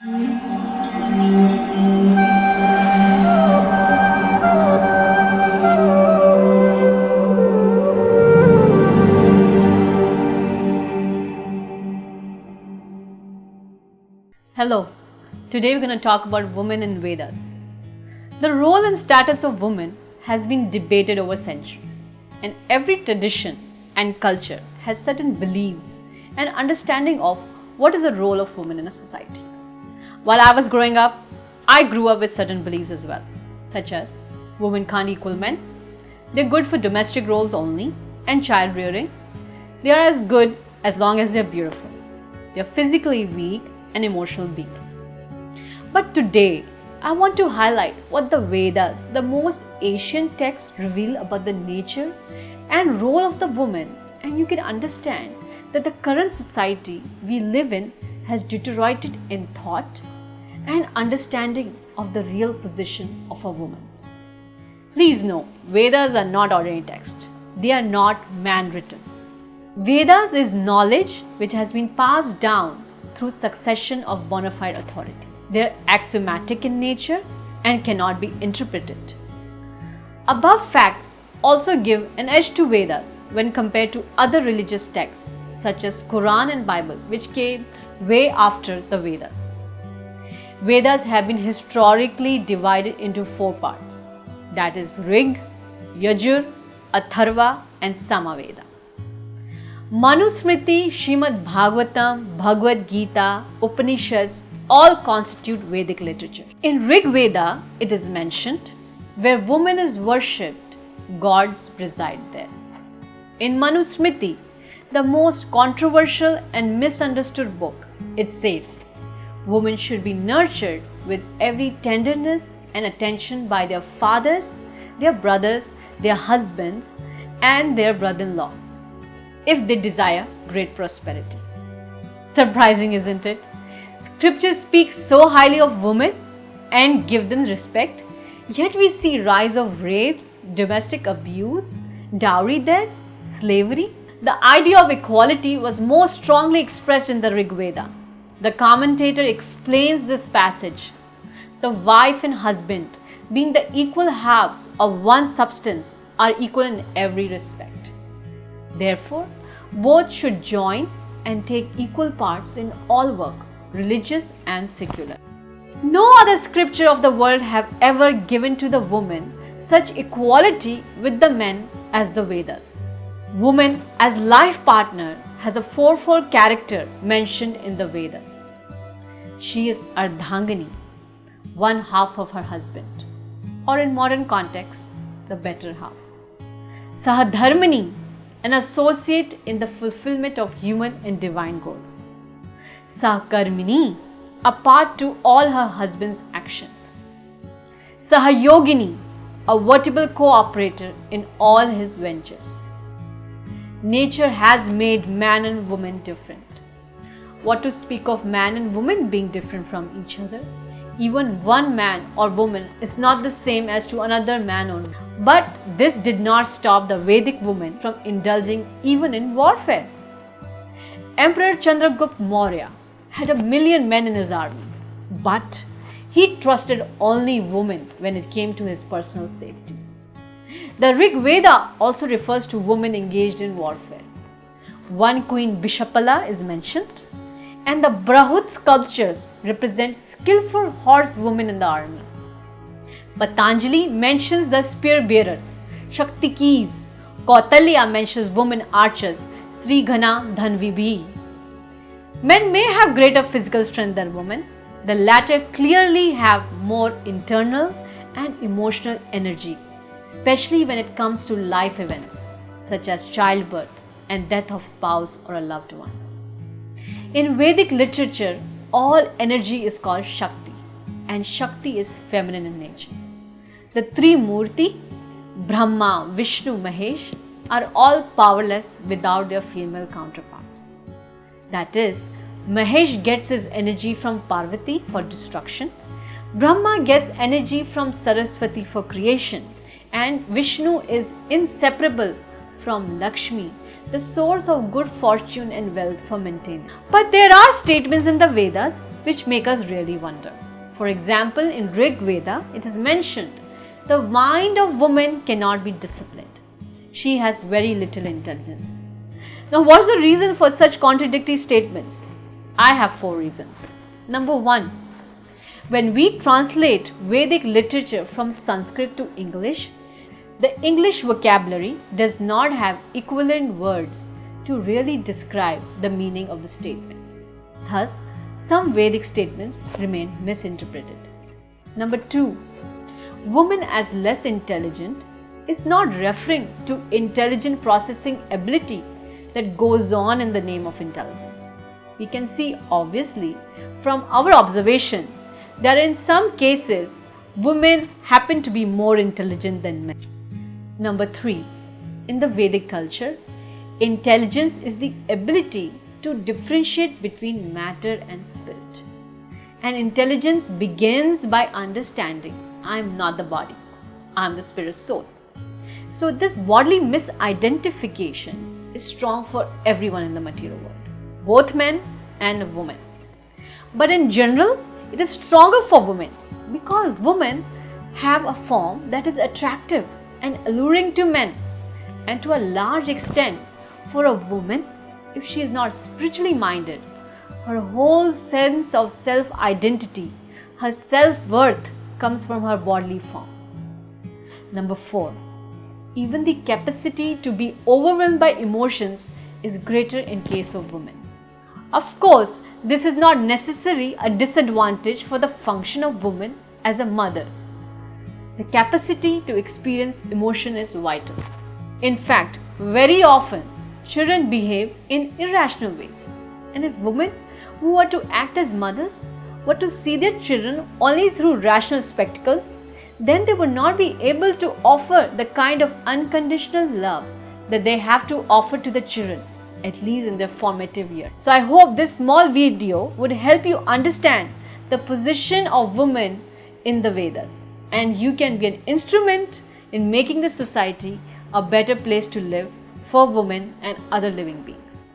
Hello, today we're going to talk about women in Vedas. The role and status of women has been debated over centuries, and every tradition and culture has certain beliefs and understanding of what is the role of women in a society. While I was growing up, I grew up with certain beliefs as well, such as women can't equal men, they're good for domestic roles only and child rearing, they are as good as long as they're beautiful, they're physically weak and emotional beings. But today, I want to highlight what the Vedas, the most ancient texts, reveal about the nature and role of the woman, and you can understand that the current society we live in has deteriorated in thought and understanding of the real position of a woman. Please know, Vedas are not ordinary texts. They are not man-written. Vedas is knowledge which has been passed down through succession of bona fide authority. They are axiomatic in nature and cannot be interpreted. Above facts also give an edge to Vedas when compared to other religious texts such as Quran and Bible, which came way after the Vedas. Vedas have been historically divided into 4 parts, that is Rig, Yajur, Atharva and Samaveda. Manusmriti, Srimad Bhagavatam, Bhagavad Gita, Upanishads all constitute Vedic literature. In Rig Veda, it is mentioned, where woman is worshipped, gods preside there. In Manusmriti, the most controversial and misunderstood book, it says, women should be nurtured with every tenderness and attention by their fathers, their brothers, their husbands, and their brother-in-law, if they desire great prosperity. Surprising, isn't it? Scriptures speak so highly of women and give them respect, yet we see rise of rapes, domestic abuse, dowry deaths, slavery. The idea of equality was more strongly expressed in the Rig Veda. The commentator explains this passage. The wife and husband, being the equal halves of one substance, are equal in every respect. Therefore, both should join and take equal parts in all work, religious and secular. No other scripture of the world have ever given to the woman such equality with the men as the Vedas. Woman as life partner has a 4-fold character mentioned in the Vedas. She is Ardhangani, one half of her husband, or in modern context, the better half. Sahadharmani, an associate in the fulfillment of human and divine goals. Sahkarmini, a part to all her husband's action. Sahayogini, a vertebral cooperator in all his ventures. Nature has made man and woman different. What to speak of man and woman being different from each other? Even one man or woman is not the same as to another man or woman. But this did not stop the Vedic woman from indulging even in warfare. Emperor Chandragupta Maurya had 1 million men in his army, but he trusted only women when it came to his personal safety. The Rig Veda also refers to women engaged in warfare. One queen Bishapala is mentioned, and the Brahut sculptures represent skillful horsewomen in the army. Patanjali mentions the spear bearers, Shaktikis. Kautalya mentions women archers, Srighana Dhanvibhi. Men may have greater physical strength than women. The latter clearly have more internal and emotional energy, especially when it comes to life events such as childbirth and death of spouse or a loved one. In Vedic literature, all energy is called Shakti, and Shakti is feminine in nature. The three Murti, Brahma, Vishnu, Mahesh, are all powerless without their female counterparts. That is, Mahesh gets his energy from Parvati for destruction, Brahma gets energy from Saraswati for creation, and Vishnu is inseparable from Lakshmi, the source of good fortune and wealth for maintaining. But there are statements in the Vedas which make us really wonder. For example, in Rig Veda, it is mentioned, the mind of woman cannot be disciplined. She has very little intelligence. Now, what's the reason for such contradictory statements? I have 4 reasons. Number 1, when we translate Vedic literature from Sanskrit to English, the English vocabulary does not have equivalent words to really describe the meaning of the statement. Thus, some Vedic statements remain misinterpreted. Number 2, woman as less intelligent is not referring to intelligent processing ability that goes on in the name of intelligence. We can see obviously from our observation that in some cases women happen to be more intelligent than men. Number 3, in the Vedic culture, intelligence is the ability to differentiate between matter and spirit. And intelligence begins by understanding I am not the body, I am the spirit soul. So this bodily misidentification is strong for everyone in the material world, both men and women. But in general, it is stronger for women because women have a form that is attractive and alluring to men. And to a large extent, for a woman, if she is not spiritually minded, her whole sense of self-identity, her self-worth comes from her bodily form. Number 4, even the capacity to be overwhelmed by emotions is greater in case of women. Of course, this is not necessarily a disadvantage for the function of woman as a mother. The capacity to experience emotion is vital. In fact, very often, children behave in irrational ways. And if women who are to act as mothers were to see their children only through rational spectacles, then they would not be able to offer the kind of unconditional love that they have to offer to the children, at least in their formative years. So I hope this small video would help you understand the position of women in the Vedas, and you can be an instrument in making the society a better place to live for women and other living beings.